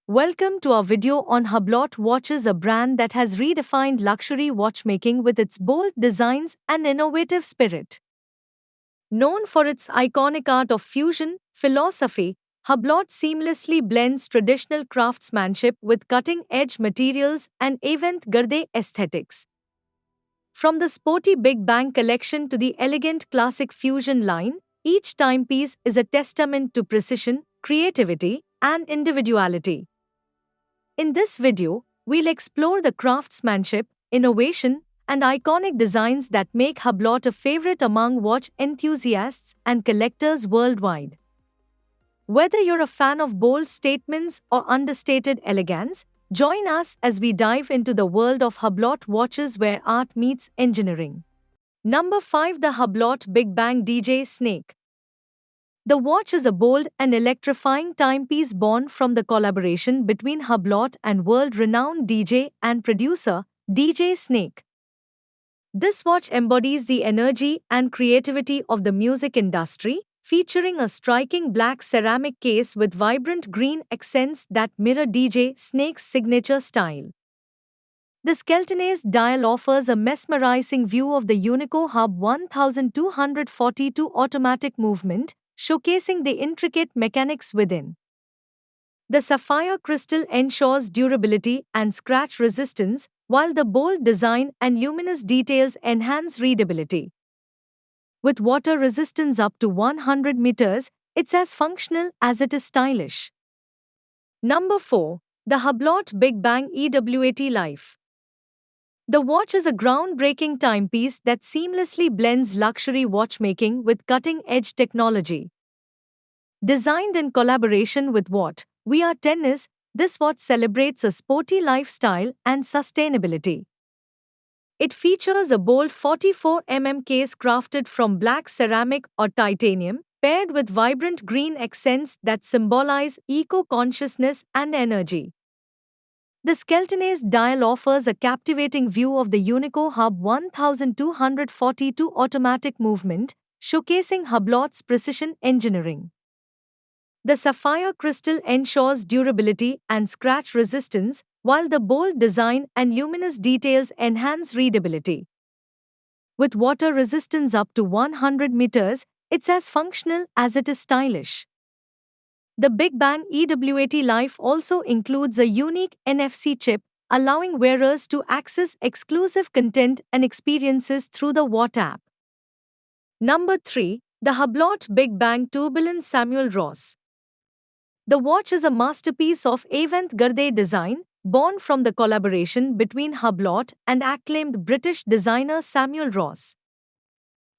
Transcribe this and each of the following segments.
Welcome to our video on Hublot Watches, a brand that has redefined luxury watchmaking with its bold designs and innovative spirit. Known for its iconic art of fusion philosophy, Hublot seamlessly blends traditional craftsmanship with cutting-edge materials and avant-garde aesthetics. From the sporty Big Bang collection to the elegant classic fusion line, each timepiece is a testament to precision, creativity, and individuality. In this video, we'll explore the craftsmanship, innovation, and iconic designs that make Hublot a favorite among watch enthusiasts and collectors worldwide. Whether you're a fan of bold statements or understated elegance, join us as we dive into the world of Hublot watches where art meets engineering. Number 5. The Hublot Big Bang DJ Snake. The watch is a bold and electrifying timepiece born from the collaboration between Hublot and world-renowned DJ and producer, DJ Snake. This watch embodies the energy and creativity of the music industry, featuring a striking black ceramic case with vibrant green accents that mirror DJ Snake's signature style. The Skeltonase dial offers a mesmerizing view of the Unico Hub 1242 automatic movement, showcasing the intricate mechanics within. The sapphire crystal ensures durability and scratch resistance, while the bold design and luminous details enhance readability. With water resistance up to 100 meters, it's as functional as it is stylish. Number 4. The Hublot Big Bang EWAT Life. The watch is a groundbreaking timepiece that seamlessly blends luxury watchmaking with cutting-edge technology. Designed in collaboration with Watt, We Are Tennis, this watch celebrates a sporty lifestyle and sustainability. It features a bold 44 case crafted from black ceramic or titanium, paired with vibrant green accents that symbolize eco-consciousness and energy. The Skeltonase dial offers a captivating view of the Unico Hub 1242 automatic movement, showcasing Hublot's precision engineering. The sapphire crystal ensures durability and scratch resistance, while the bold design and luminous details enhance readability. With water resistance up to 100 meters, it's as functional as it is stylish. The Big Bang EWAT Life also includes a unique NFC chip, allowing wearers to access exclusive content and experiences through the Watt app. Number 3. The Hublot Big Bang Tourbillon Samuel Ross. The watch is a masterpiece of avant-garde design, born from the collaboration between Hublot and acclaimed British designer Samuel Ross.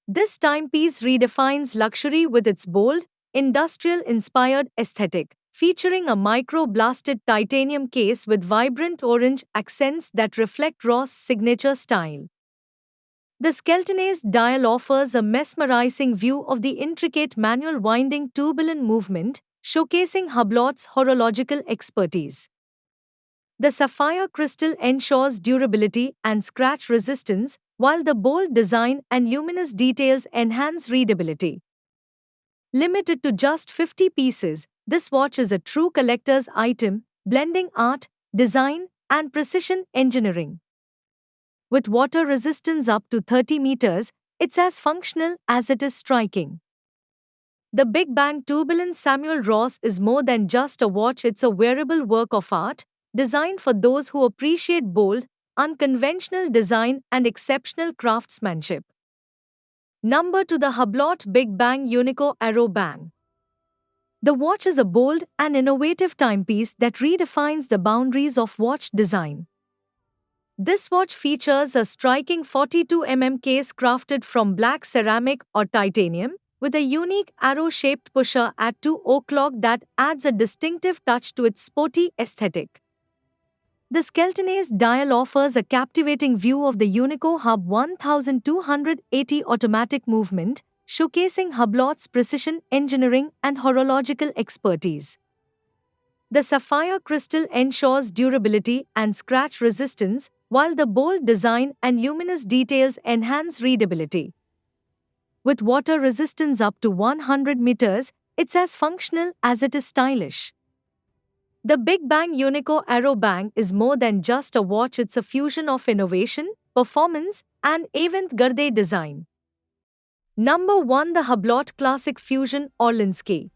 This timepiece redefines luxury with its bold, industrial-inspired aesthetic, featuring a micro-blasted titanium case with vibrant orange accents that reflect Ross' signature style. The Skeltonase dial offers a mesmerizing view of the intricate manual winding tourbillon movement, showcasing Hublot's horological expertise. The sapphire crystal ensures durability and scratch resistance, while the bold design and luminous details enhance readability. Limited to just 50 pieces, this watch is a true collector's item, blending art, design, and precision engineering. With water resistance up to 30 meters, it's as functional as it is striking. The Big Bang Tourbillon Samuel Ross is more than just a watch, it's a wearable work of art, designed for those who appreciate bold, unconventional design and exceptional craftsmanship. Number 2. The Hublot Big Bang Unico Aero Bang. The watch is a bold and innovative timepiece that redefines the boundaries of watch design. This watch features a striking 42 case crafted from black ceramic or titanium, with a unique arrow-shaped pusher at 2 o'clock that adds a distinctive touch to its sporty aesthetic. The Skeltonase dial offers a captivating view of the Unico Hub 1280 automatic movement, showcasing Hublot's precision engineering and horological expertise. The sapphire crystal ensures durability and scratch resistance, while the bold design and luminous details enhance readability. With water resistance up to 100 meters, it's as functional as it is stylish. The Big Bang Unico Aero Bang is more than just a watch, it's a fusion of innovation, performance, and avant-garde design. Number 1. The Hublot Classic Fusion Orlinski.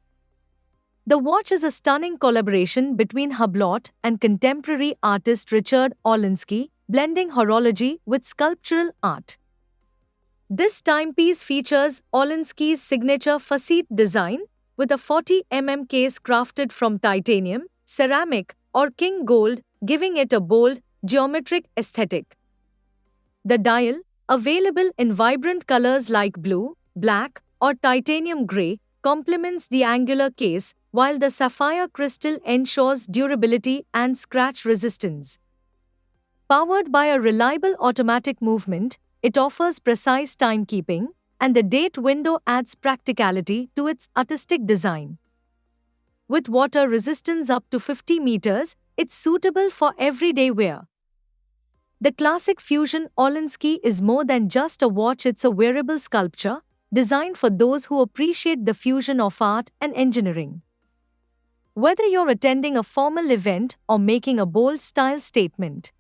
The watch is a stunning collaboration between Hublot and contemporary artist Richard Orlinski, blending horology with sculptural art. This timepiece features Orlinski's signature facette design, with a 40 mm case crafted from titanium, ceramic, or king gold, giving it a bold, geometric aesthetic. The dial, available in vibrant colors like blue, black, or titanium gray, complements the angular case, while the sapphire crystal ensures durability and scratch resistance. Powered by a reliable automatic movement, it offers precise timekeeping, and the date window adds practicality to its artistic design. With water resistance up to 50 meters, it's suitable for everyday wear. The classic Fusion Orlinski is more than just a watch, it's a wearable sculpture, designed for those who appreciate the fusion of art and engineering. Whether you're attending a formal event or making a bold style statement,